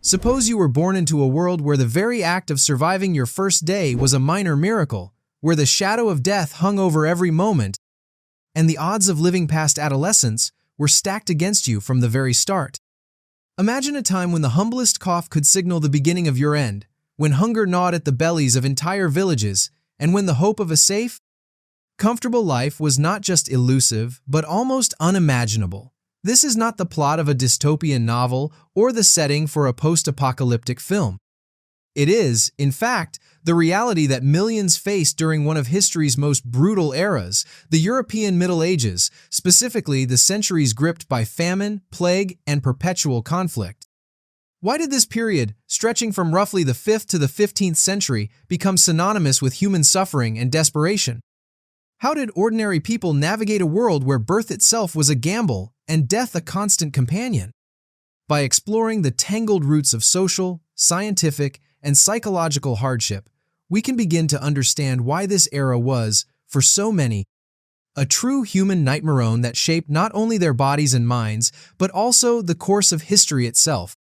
Suppose you were born into a world where the very act of surviving your first day was a minor miracle, where the shadow of death hung over every moment, and the odds of living past adolescence were stacked against you from the very start. Imagine a time when the humblest cough could signal the beginning of your end, when hunger gnawed at the bellies of entire villages, and when the hope of a safe, comfortable life was not just elusive, but almost unimaginable. This is not the plot of a dystopian novel or the setting for a post-apocalyptic film. It is, in fact, the reality that millions faced during one of history's most brutal eras, the European Middle Ages, specifically the centuries gripped by famine, plague, and perpetual conflict. Why did this period, stretching from roughly the 5th to the 15th century, become synonymous with human suffering and desperation? How did ordinary people navigate a world where birth itself was a gamble and death a constant companion? By exploring the tangled roots of social, scientific, and psychological hardship, we can begin to understand why this era was, for so many, a true human nightmare that shaped not only their bodies and minds, but also the course of history itself.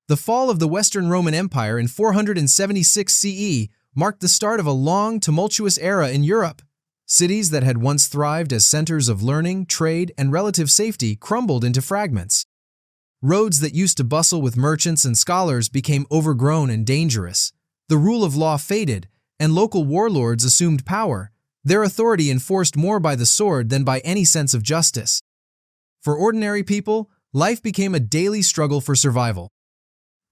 The fall of the Western Roman Empire in 476 CE marked the start of a long, tumultuous era in Europe. Cities that had once thrived as centers of learning, trade, and relative safety crumbled into fragments. Roads that used to bustle with merchants and scholars became overgrown and dangerous. The rule of law faded, and local warlords assumed power, their authority enforced more by the sword than by any sense of justice. For ordinary people, life became a daily struggle for survival.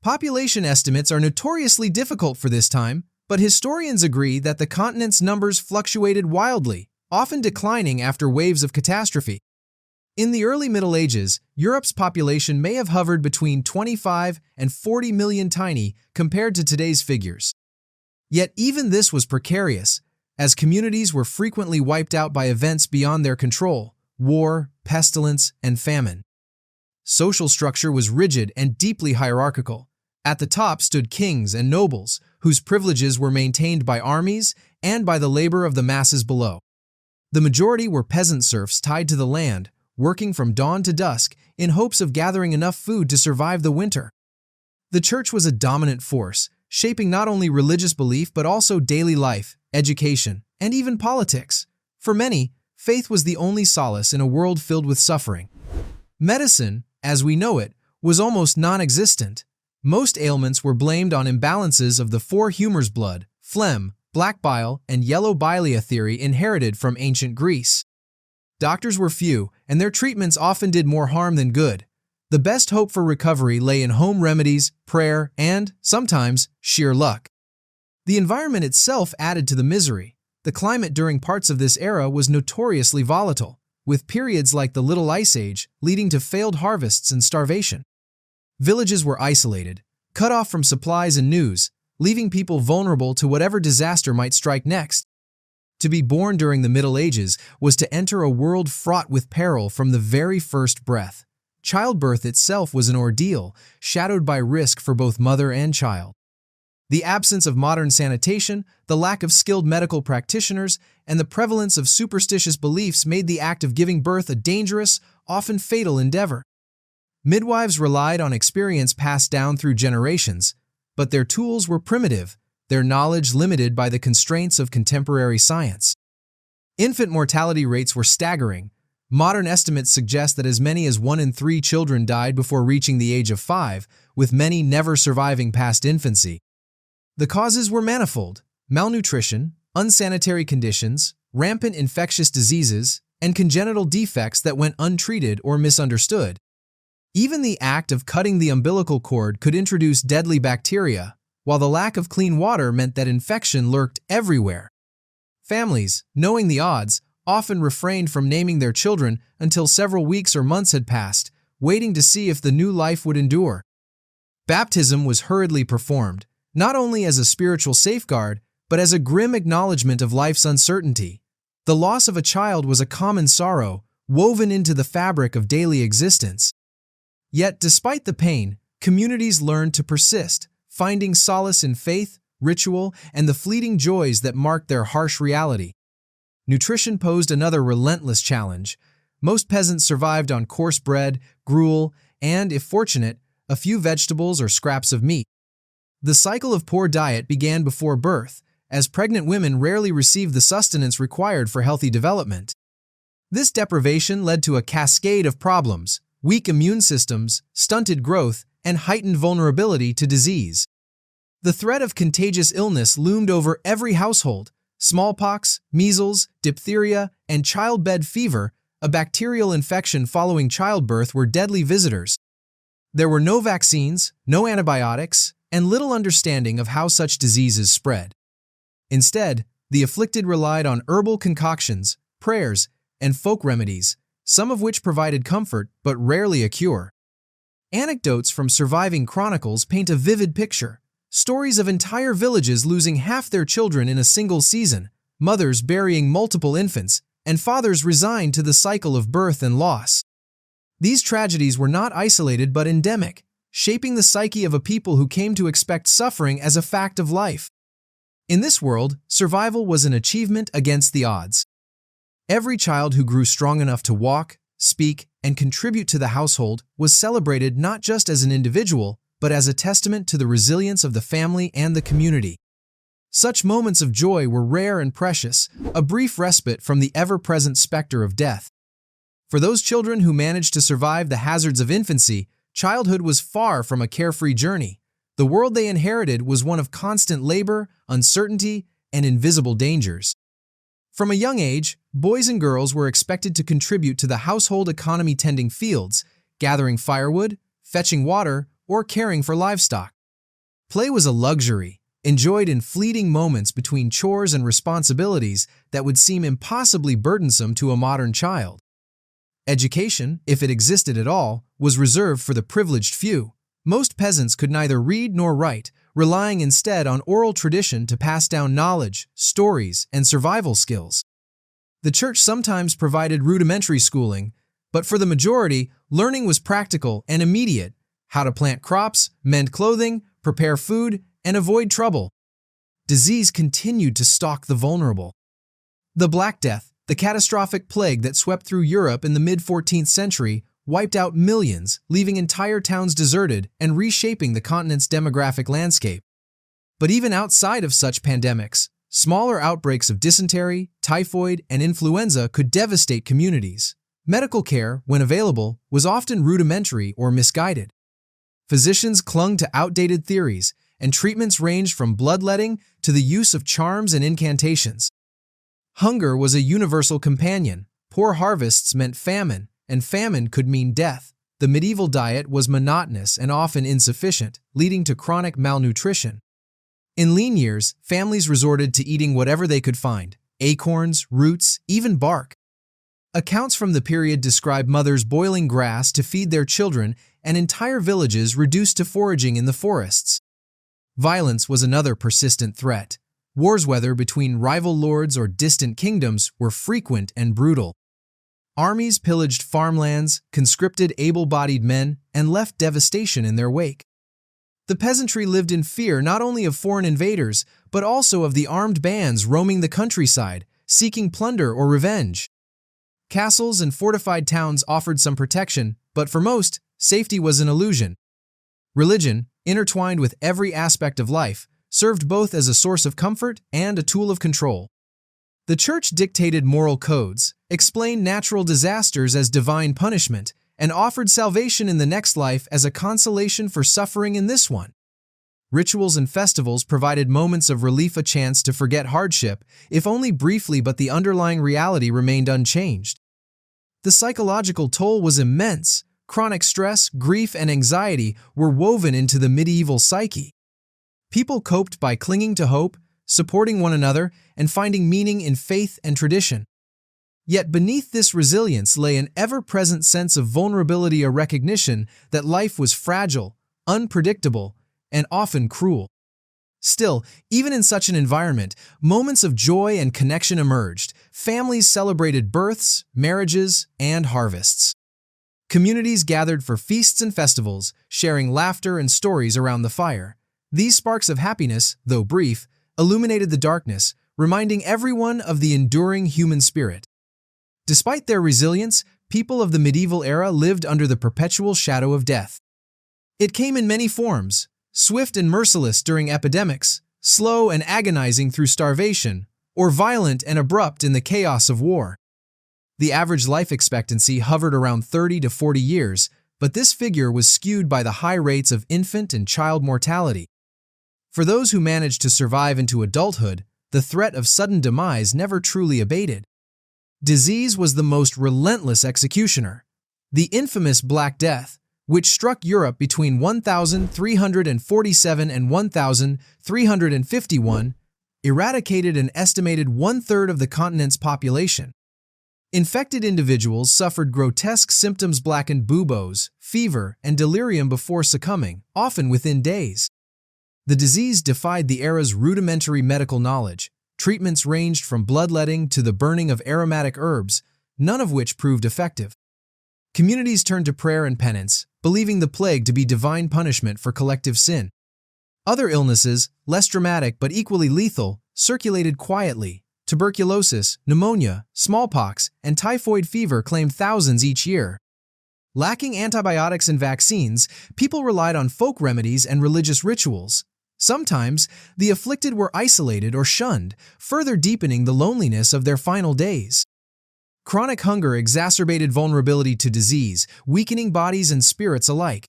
Population estimates are notoriously difficult for this time, but historians agree that the continent's numbers fluctuated wildly, often declining after waves of catastrophe. In the early Middle Ages, Europe's population may have hovered between 25 and 40 million tiny compared to today's figures. Yet even this was precarious, as communities were frequently wiped out by events beyond their control: war, pestilence, and famine. Social structure was rigid and deeply hierarchical. At the top stood kings and nobles, whose privileges were maintained by armies and by the labor of the masses below. The majority were peasant serfs tied to the land, working from dawn to dusk in hopes of gathering enough food to survive the winter. The church was a dominant force, shaping not only religious belief but also daily life, education, and even politics. For many, faith was the only solace in a world filled with suffering. Medicine, as we know it, was almost non-existent. Most ailments were blamed on imbalances of the four humors: blood, phlegm, black bile, and yellow bilia theory inherited from ancient Greece. Doctors were few, and their treatments often did more harm than good. The best hope for recovery lay in home remedies, prayer, and, sometimes, sheer luck. The environment itself added to the misery. The climate during parts of this era was notoriously volatile, with periods like the Little Ice Age leading to failed harvests and starvation. Villages were isolated, cut off from supplies and news, leaving people vulnerable to whatever disaster might strike next. To be born during the Middle Ages was to enter a world fraught with peril from the very first breath. Childbirth itself was an ordeal, shadowed by risk for both mother and child. The absence of modern sanitation, the lack of skilled medical practitioners, and the prevalence of superstitious beliefs made the act of giving birth a dangerous, often fatal endeavor. Midwives relied on experience passed down through generations, but their tools were primitive, their knowledge limited by the constraints of contemporary science. Infant mortality rates were staggering. Modern estimates suggest that as many as 1 in 3 children died before reaching the age of 5, with many never surviving past infancy. The causes were manifold: malnutrition, unsanitary conditions, rampant infectious diseases, and congenital defects that went untreated or misunderstood. Even the act of cutting the umbilical cord could introduce deadly bacteria, while the lack of clean water meant that infection lurked everywhere. Families, knowing the odds, often refrained from naming their children until several weeks or months had passed, waiting to see if the new life would endure. Baptism was hurriedly performed, not only as a spiritual safeguard, but as a grim acknowledgement of life's uncertainty. The loss of a child was a common sorrow, woven into the fabric of daily existence. Yet, despite the pain, communities learned to persist, finding solace in faith, ritual, and the fleeting joys that marked their harsh reality. Nutrition posed another relentless challenge. Most peasants survived on coarse bread, gruel, and, if fortunate, a few vegetables or scraps of meat. The cycle of poor diet began before birth, as pregnant women rarely received the sustenance required for healthy development. This deprivation led to a cascade of problems: weak immune systems, stunted growth, and heightened vulnerability to disease. The threat of contagious illness loomed over every household. Smallpox, measles, diphtheria, and childbed fever, a bacterial infection following childbirth, were deadly visitors. There were no vaccines, no antibiotics, and little understanding of how such diseases spread. Instead, the afflicted relied on herbal concoctions, prayers, and folk remedies, some of which provided comfort but rarely a cure. Anecdotes from surviving chronicles paint a vivid picture. Stories of entire villages losing half their children in a single season, mothers burying multiple infants, and fathers resigned to the cycle of birth and loss. These tragedies were not isolated but endemic, shaping the psyche of a people who came to expect suffering as a fact of life. In this world, survival was an achievement against the odds. Every child who grew strong enough to walk, speak, and contribute to the household was celebrated not just as an individual, but as a testament to the resilience of the family and the community. Such moments of joy were rare and precious, a brief respite from the ever-present specter of death. For those children who managed to survive the hazards of infancy, childhood was far from a carefree journey. The world they inherited was one of constant labor, uncertainty, and invisible dangers. From a young age, boys and girls were expected to contribute to the household economy, tending fields, gathering firewood, fetching water, or caring for livestock. Play was a luxury, enjoyed in fleeting moments between chores and responsibilities that would seem impossibly burdensome to a modern child. Education, if it existed at all, was reserved for the privileged few. Most peasants could neither read nor write, relying instead on oral tradition to pass down knowledge, stories, and survival skills. The church sometimes provided rudimentary schooling, but for the majority, learning was practical and immediate: how to plant crops, mend clothing, prepare food, and avoid trouble. Disease continued to stalk the vulnerable. The Black Death, the catastrophic plague that swept through Europe in the mid-14th century, wiped out millions, leaving entire towns deserted and reshaping the continent's demographic landscape. But even outside of such pandemics, smaller outbreaks of dysentery, typhoid, and influenza could devastate communities. Medical care, when available, was often rudimentary or misguided. Physicians clung to outdated theories, and treatments ranged from bloodletting to the use of charms and incantations. Hunger was a universal companion. Poor harvests meant famine, and famine could mean death. The medieval diet was monotonous and often insufficient, leading to chronic malnutrition. In lean years, families resorted to eating whatever they could find: acorns, roots, even bark. Accounts from the period describe mothers boiling grass to feed their children and entire villages reduced to foraging in the forests. Violence was another persistent threat. Wars, whether between rival lords or distant kingdoms, were frequent and brutal. Armies pillaged farmlands, conscripted able-bodied men, and left devastation in their wake. The peasantry lived in fear not only of foreign invaders, but also of the armed bands roaming the countryside, seeking plunder or revenge. Castles and fortified towns offered some protection, but for most, safety was an illusion. Religion, intertwined with every aspect of life, served both as a source of comfort and a tool of control. The church dictated moral codes, explained natural disasters as divine punishment, and offered salvation in the next life as a consolation for suffering in this one. Rituals and festivals provided moments of relief, a chance to forget hardship, if only briefly, but the underlying reality remained unchanged. The psychological toll was immense. Chronic stress, grief, and anxiety were woven into the medieval psyche. People coped by clinging to hope, supporting one another, and finding meaning in faith and tradition. Yet beneath this resilience lay an ever-present sense of vulnerability, a recognition that life was fragile, unpredictable, and often cruel. Still, even in such an environment, moments of joy and connection emerged. Families celebrated births, marriages, and harvests. Communities gathered for feasts and festivals, sharing laughter and stories around the fire. These sparks of happiness, though brief, illuminated the darkness, reminding everyone of the enduring human spirit. Despite their resilience, people of the medieval era lived under the perpetual shadow of death. It came in many forms: swift and merciless during epidemics, slow and agonizing through starvation, or violent and abrupt in the chaos of war. The average life expectancy hovered around 30 to 40 years, but this figure was skewed by the high rates of infant and child mortality. For those who managed to survive into adulthood, the threat of sudden demise never truly abated. Disease was the most relentless executioner. The infamous Black Death, which struck Europe between 1347 and 1351, eradicated an estimated one-third of the continent's population. Infected individuals suffered grotesque symptoms: blackened buboes, fever, and delirium before succumbing, often within days. The disease defied the era's rudimentary medical knowledge. Treatments ranged from bloodletting to the burning of aromatic herbs, none of which proved effective. Communities turned to prayer and penance, believing the plague to be divine punishment for collective sin. Other illnesses, less dramatic but equally lethal, circulated quietly. Tuberculosis, pneumonia, smallpox, and typhoid fever claimed thousands each year. Lacking antibiotics and vaccines, people relied on folk remedies and religious rituals. Sometimes, the afflicted were isolated or shunned, further deepening the loneliness of their final days. Chronic hunger exacerbated vulnerability to disease, weakening bodies and spirits alike.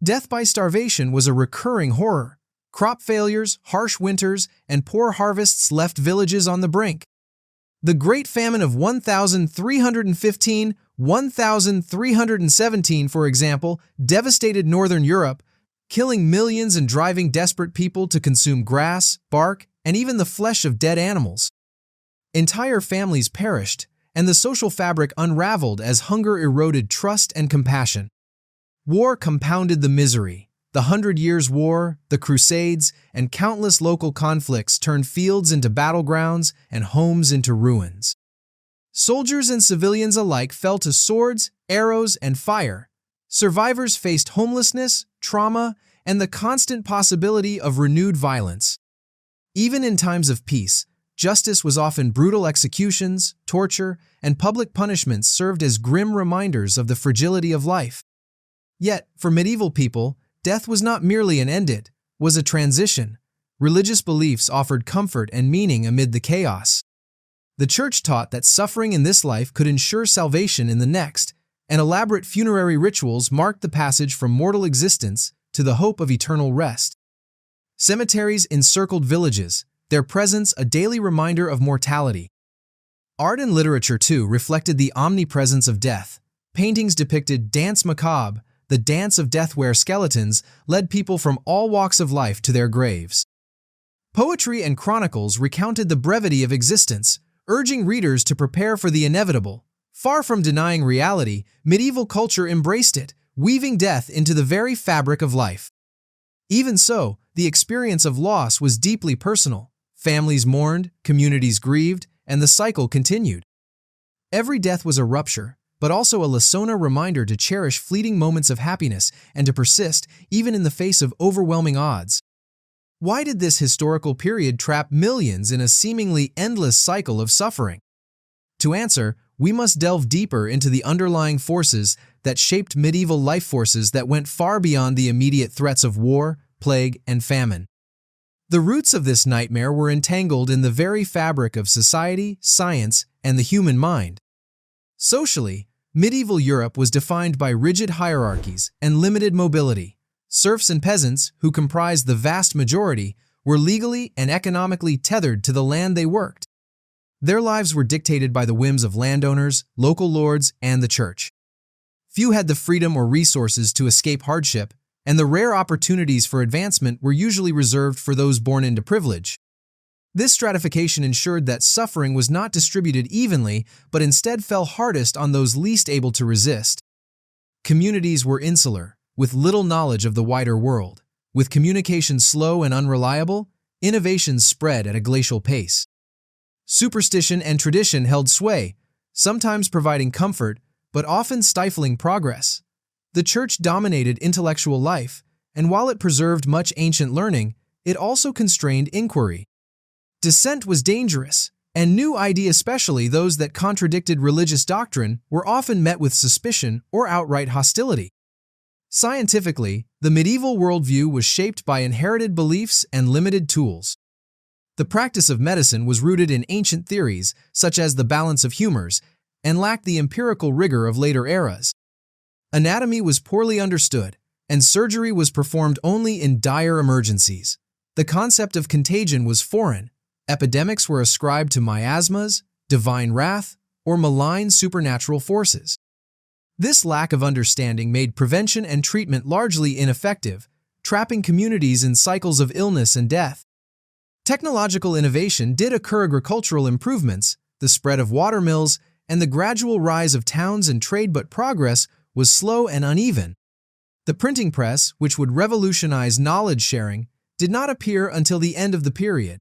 Death by starvation was a recurring horror. Crop failures, harsh winters, and poor harvests left villages on the brink. The Great Famine of 1315–1317, for example, devastated northern Europe, killing millions and driving desperate people to consume grass, bark, and even the flesh of dead animals. Entire families perished, and the social fabric unraveled as hunger eroded trust and compassion. War compounded the misery. The 100 Years' War, the Crusades, and countless local conflicts turned fields into battlegrounds and homes into ruins. Soldiers and civilians alike fell to swords, arrows, and fire. Survivors faced homelessness, trauma, and the constant possibility of renewed violence. Even in times of peace, justice was often brutal. Executions, torture, and public punishments served as grim reminders of the fragility of life. Yet, for medieval people, death was not merely an end, it was a transition. Religious beliefs offered comfort and meaning amid the chaos. The Church taught that suffering in this life could ensure salvation in the next, and elaborate funerary rituals marked the passage from mortal existence to the hope of eternal rest. Cemeteries encircled villages, their presence a daily reminder of mortality. Art and literature, too, reflected the omnipresence of death. Paintings depicted danse macabre, the dance of death, where skeletons led people from all walks of life to their graves. Poetry and chronicles recounted the brevity of existence, urging readers to prepare for the inevitable. Far from denying reality, medieval culture embraced it, weaving death into the very fabric of life. Even so, the experience of loss was deeply personal. Families mourned, communities grieved, and the cycle continued. Every death was a rupture, but also a lesson, reminder to cherish fleeting moments of happiness and to persist even in the face of overwhelming odds. Why did this historical period trap millions in a seemingly endless cycle of suffering? To answer, we must delve deeper into the underlying forces that shaped medieval life, forces that went far beyond the immediate threats of war, plague, and famine. The roots of this nightmare were entangled in the very fabric of society, science, and the human mind. Socially, medieval Europe was defined by rigid hierarchies and limited mobility. Serfs and peasants, who comprised the vast majority, were legally and economically tethered to the land they worked. Their lives were dictated by the whims of landowners, local lords, and the church. Few had the freedom or resources to escape hardship, and the rare opportunities for advancement were usually reserved for those born into privilege. This stratification ensured that suffering was not distributed evenly, but instead fell hardest on those least able to resist. Communities were insular, with little knowledge of the wider world. With communication slow and unreliable, innovations spread at a glacial pace. Superstition and tradition held sway, sometimes providing comfort, but often stifling progress. The church dominated intellectual life, and while it preserved much ancient learning, it also constrained inquiry. Dissent was dangerous, and new ideas, especially those that contradicted religious doctrine, were often met with suspicion or outright hostility. Scientifically, the medieval worldview was shaped by inherited beliefs and limited tools. The practice of medicine was rooted in ancient theories, such as the balance of humors, and lacked the empirical rigor of later eras. Anatomy was poorly understood, and surgery was performed only in dire emergencies. The concept of contagion was foreign. Epidemics were ascribed to miasmas, divine wrath, or malign supernatural forces. This lack of understanding made prevention and treatment largely ineffective, trapping communities in cycles of illness and death. Technological innovation did occur. Agricultural improvements, the spread of water mills, and the gradual rise of towns and trade, but progress was slow and uneven. The printing press, which would revolutionize knowledge sharing, did not appear until the end of the period.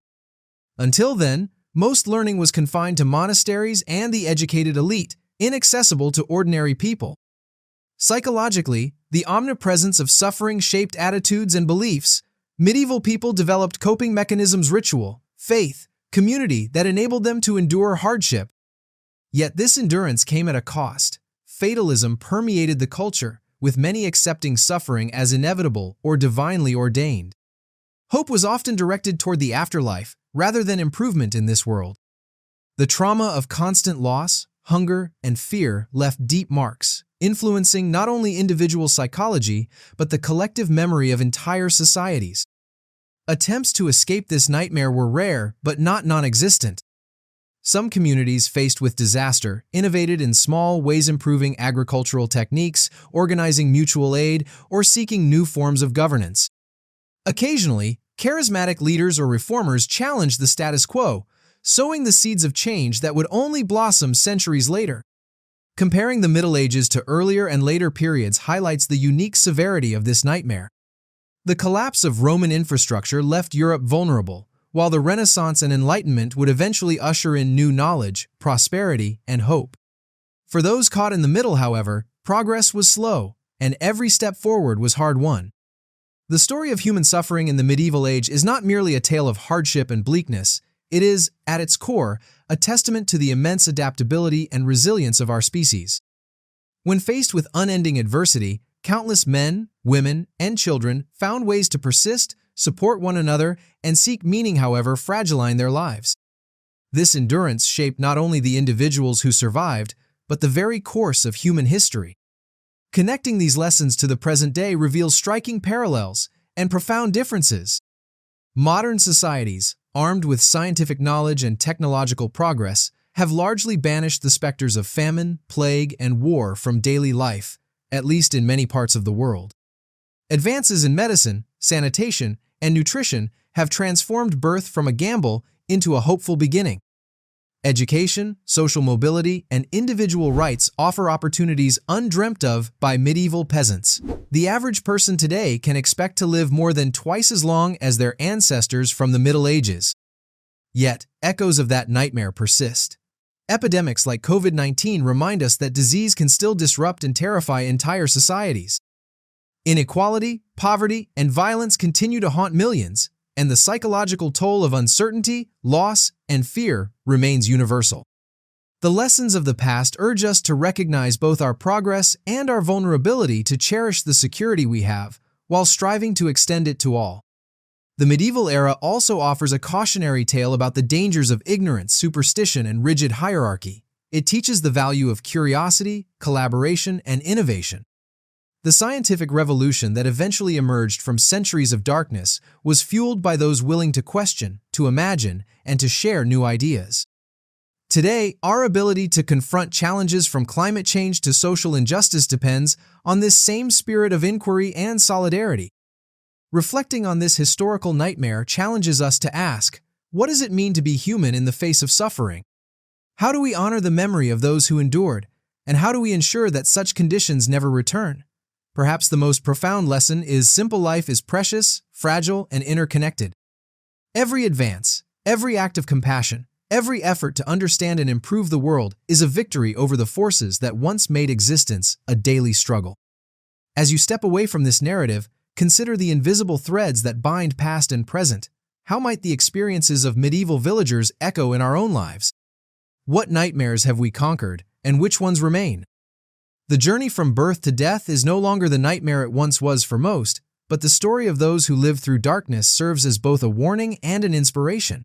Until then, most learning was confined to monasteries and the educated elite, inaccessible to ordinary people. Psychologically, the omnipresence of suffering shaped attitudes and beliefs. Medieval people developed coping mechanisms, ritual, faith, community that enabled them to endure hardship. Yet this endurance came at a cost. Fatalism permeated the culture, with many accepting suffering as inevitable or divinely ordained. Hope was often directed toward the afterlife, rather than improvement in this world. The trauma of constant loss, hunger, and fear left deep marks, influencing not only individual psychology, but the collective memory of entire societies. Attempts to escape this nightmare were rare, but not non-existent. Some communities faced with disaster innovated in small ways, improving agricultural techniques, organizing mutual aid, or seeking new forms of governance. Occasionally, charismatic leaders or reformers challenged the status quo, sowing the seeds of change that would only blossom centuries later. Comparing the Middle Ages to earlier and later periods highlights the unique severity of this nightmare. The collapse of Roman infrastructure left Europe vulnerable, while the Renaissance and Enlightenment would eventually usher in new knowledge, prosperity, and hope. For those caught in the middle, however, progress was slow, and every step forward was hard-won. The story of human suffering in the medieval age is not merely a tale of hardship and bleakness. It is, at its core, a testament to the immense adaptability and resilience of our species. When faced with unending adversity, countless men, women, and children found ways to persist, support one another, and seek meaning, however fragile in their lives. This endurance shaped not only the individuals who survived, but the very course of human history. Connecting these lessons to the present day reveals striking parallels and profound differences. Modern societies, armed with scientific knowledge and technological progress, have largely banished the specters of famine, plague, and war from daily life, at least in many parts of the world. Advances in medicine, sanitation, and nutrition have transformed birth from a gamble into a hopeful beginning. Education, social mobility, and individual rights offer opportunities undreamt of by medieval peasants. The average person today can expect to live more than twice as long as their ancestors from the Middle Ages. Yet, echoes of that nightmare persist. Epidemics like COVID-19 remind us that disease can still disrupt and terrify entire societies. Inequality, poverty, and violence continue to haunt millions, and the psychological toll of uncertainty, loss, and fear remains universal. The lessons of the past urge us to recognize both our progress and our vulnerability, to cherish the security we have, while striving to extend it to all. The medieval era also offers a cautionary tale about the dangers of ignorance, superstition, and rigid hierarchy. It teaches the value of curiosity, collaboration, and innovation. The scientific revolution that eventually emerged from centuries of darkness was fueled by those willing to question, to imagine, and to share new ideas. Today, our ability to confront challenges from climate change to social injustice depends on this same spirit of inquiry and solidarity. Reflecting on this historical nightmare challenges us to ask, what does it mean to be human in the face of suffering? How do we honor the memory of those who endured, and how do we ensure that such conditions never return? Perhaps the most profound lesson is simple: life is precious, fragile, and interconnected. Every advance, every act of compassion, every effort to understand and improve the world is a victory over the forces that once made existence a daily struggle. As you step away from this narrative, consider the invisible threads that bind past and present. How might the experiences of medieval villagers echo in our own lives? What nightmares have we conquered, and which ones remain? The journey from birth to death is no longer the nightmare it once was for most, but the story of those who lived through darkness serves as both a warning and an inspiration.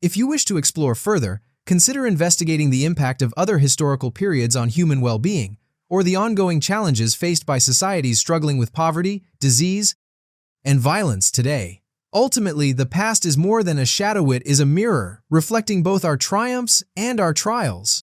If you wish to explore further, consider investigating the impact of other historical periods on human well-being, or the ongoing challenges faced by societies struggling with poverty, disease, and violence today. Ultimately, the past is more than a shadow, it is a mirror, reflecting both our triumphs and our trials.